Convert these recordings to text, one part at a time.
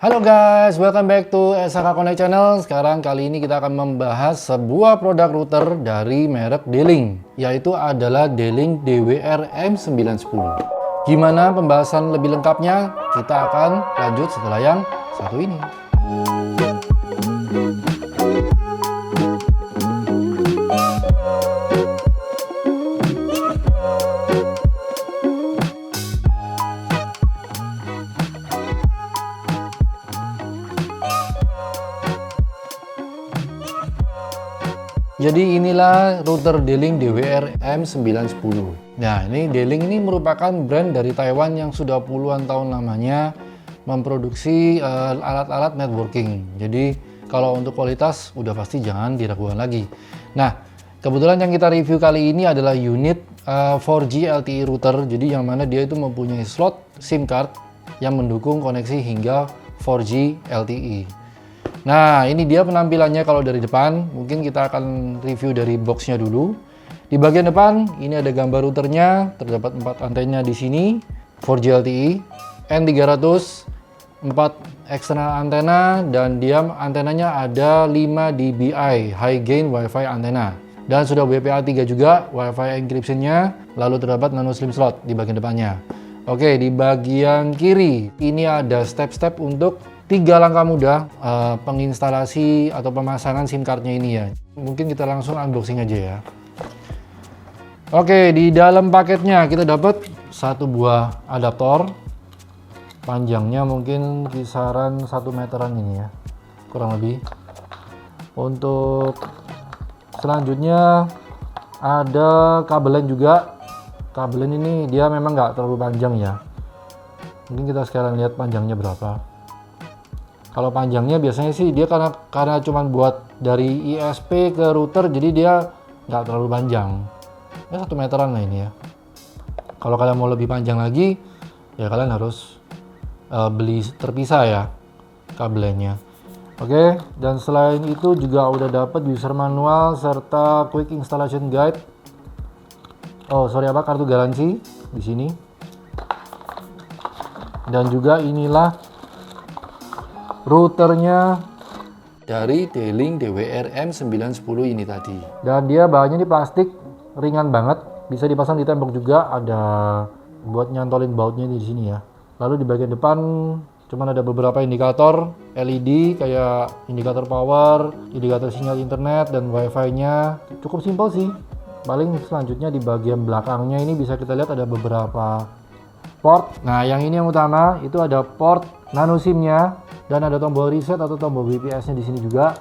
Halo guys, welcome back to SHK Connect Channel. Sekarang kali ini kita akan membahas sebuah produk router dari merek D-Link, yaitu adalah D-Link DWR M910. Gimana pembahasan lebih lengkapnya? Kita akan lanjut setelah yang satu ini. Jadi inilah router D-Link DWR M910. Nah, ini D-Link ini merupakan brand dari Taiwan yang sudah puluhan tahun lamanya memproduksi alat-alat networking. Jadi kalau untuk kualitas udah pasti jangan diragukan lagi. Nah, kebetulan yang kita review kali ini adalah unit 4G LTE router. Jadi yang mana dia itu mempunyai slot SIM card yang mendukung koneksi hingga 4G LTE. Nah, ini dia penampilannya kalau dari depan. Mungkin kita akan review dari boxnya dulu. Di bagian depan, ini ada gambar routernya. Terdapat 4 antena di sini, 4G LTE, N300, 4 eksternal antena, dan dia antenanya ada 5 dBi high gain Wi-Fi antena. Dan sudah WPA3 juga, Wi-Fi encryption-nya, lalu terdapat nano SIM slot di bagian depannya. Oke, di bagian kiri, ini ada step-step untuk 3 langkah mudah penginstalasi atau pemasangan SIM cardnya ini ya. Mungkin kita langsung unboxing aja ya. Oke, di dalam paketnya kita dapat satu buah adaptor. Panjangnya mungkin kisaran 1 meteran ini ya, kurang lebih. Untuk selanjutnya ada kabelnya juga. Kabelnya ini dia memang nggak terlalu panjang ya. Mungkin kita sekalian lihat panjangnya berapa. Kalau panjangnya biasanya sih dia karena cuma buat dari ISP ke router, jadi dia nggak terlalu panjang. Ya 1 meteran lah ini ya. Kalau kalian mau lebih panjang lagi, ya kalian harus beli terpisah ya kabelnya. Oke, dan selain itu juga udah dapat user manual serta quick installation guide. Kartu garansi di sini. Dan juga inilah routernya dari D-Link DWR M910 ini tadi. Dan dia bahannya ini plastik, ringan banget, bisa dipasang di tembok juga, ada buat nyantolin bautnya di sini ya. Lalu di bagian depan cuman ada beberapa indikator LED kayak indikator power, indikator sinyal internet dan Wi-Fi-nya. Cukup simpel sih. Paling selanjutnya di bagian belakangnya ini bisa kita lihat ada beberapa port. Nah, yang ini yang utama itu ada port nano SIM-nya. Dan ada tombol reset atau tombol BPS-nya di sini juga.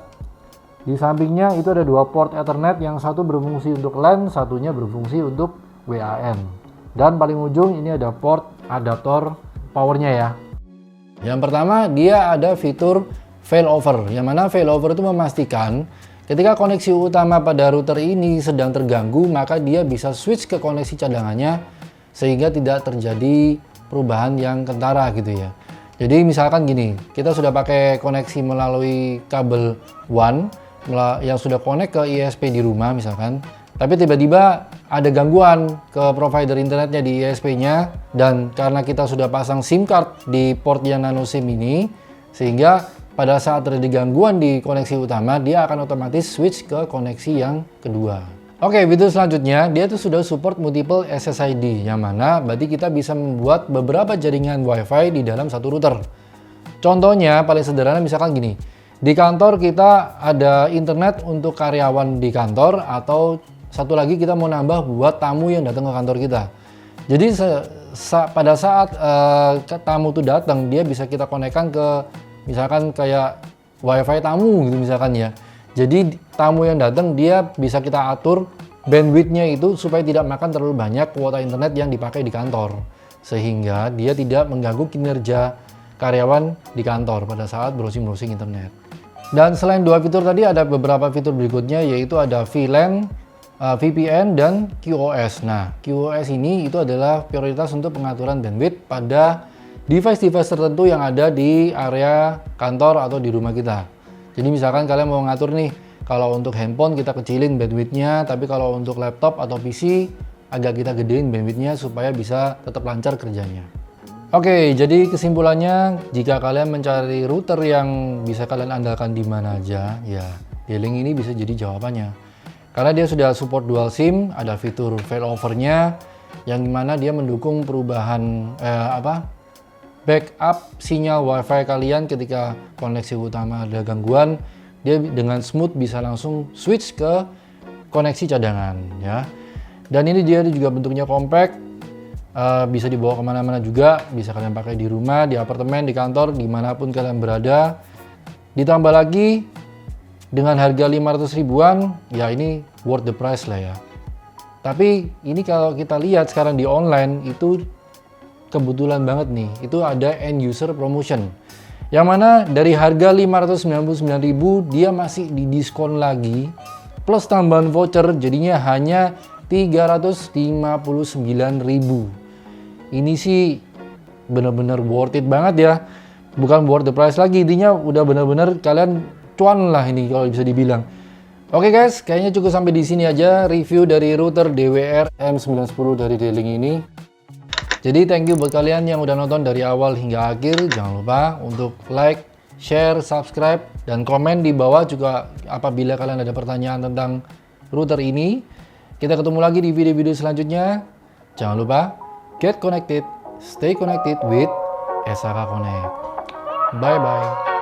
Di sampingnya itu ada 2 port Ethernet, yang satu berfungsi untuk LAN, satunya berfungsi untuk WAN. Dan paling ujung ini ada port adaptor powernya ya. Yang pertama dia ada fitur failover, yang mana failover itu memastikan ketika koneksi utama pada router ini sedang terganggu, maka dia bisa switch ke koneksi cadangannya sehingga tidak terjadi perubahan yang kentara gitu ya. Jadi misalkan gini, kita sudah pakai koneksi melalui kabel WAN yang sudah connect ke ISP di rumah misalkan, tapi tiba-tiba ada gangguan ke provider internetnya di ISP-nya, dan karena kita sudah pasang SIM card di port yang nano SIM ini, sehingga pada saat terjadi gangguan di koneksi utama, dia akan otomatis switch ke koneksi yang kedua. Oke, fitur selanjutnya dia tuh sudah support multiple SSID, yang mana berarti kita bisa membuat beberapa jaringan Wi-Fi di dalam satu router. Contohnya paling sederhana misalkan gini, di kantor kita ada internet untuk karyawan di kantor, atau satu lagi kita mau nambah buat tamu yang datang ke kantor kita. Jadi pada saat tamu itu datang, dia bisa kita konekkan ke misalkan kayak Wi-Fi tamu gitu misalkan ya. Jadi tamu yang datang dia bisa kita atur bandwidth-nya itu supaya tidak makan terlalu banyak kuota internet yang dipakai di kantor, sehingga dia tidak mengganggu kinerja karyawan di kantor pada saat browsing-browsing internet. Dan selain 2 fitur tadi ada beberapa fitur berikutnya, yaitu ada VLAN, VPN, dan QoS. Nah, QoS ini itu adalah prioritas untuk pengaturan bandwidth pada device-device tertentu yang ada di area kantor atau di rumah kita. Jadi misalkan kalian mau ngatur nih, kalau untuk handphone kita kecilin bandwidth-nya, tapi kalau untuk laptop atau PC agak kita gedein bandwidth-nya supaya bisa tetap lancar kerjanya. Oke, jadi kesimpulannya jika kalian mencari router yang bisa kalian andalkan di mana aja, ya D-Link ini bisa jadi jawabannya. Karena dia sudah support dual SIM, ada fitur failover-nya yang dimana dia mendukung perubahan backup sinyal WiFi kalian ketika koneksi utama ada gangguan, dia dengan smooth bisa langsung switch ke koneksi cadangan ya. Dan ini dia juga bentuknya compact. Bisa dibawa kemana-mana juga, bisa kalian pakai di rumah, di apartemen, di kantor, dimanapun kalian berada. Ditambah lagi dengan harga 500 ribuan, ya ini worth the price lah ya. Tapi ini kalau kita lihat sekarang di online itu kebetulan banget nih, itu ada end user promotion. Yang mana dari harga 599.000 dia masih didiskon lagi plus tambahan voucher jadinya hanya 359.000. Ini sih bener-bener worth it banget ya, bukan worth the price lagi, intinya udah bener-bener kalian cuan lah ini kalau bisa dibilang. Oke guys, kayaknya cukup sampai di sini aja review dari router DWR M910 dari D-Link ini. Jadi thank you buat kalian yang udah nonton dari awal hingga akhir. Jangan lupa untuk like, share, subscribe, dan komen di bawah juga apabila kalian ada pertanyaan tentang router ini. Kita ketemu lagi di video-video selanjutnya. Jangan lupa get connected, stay connected with SAK Connect. Bye bye.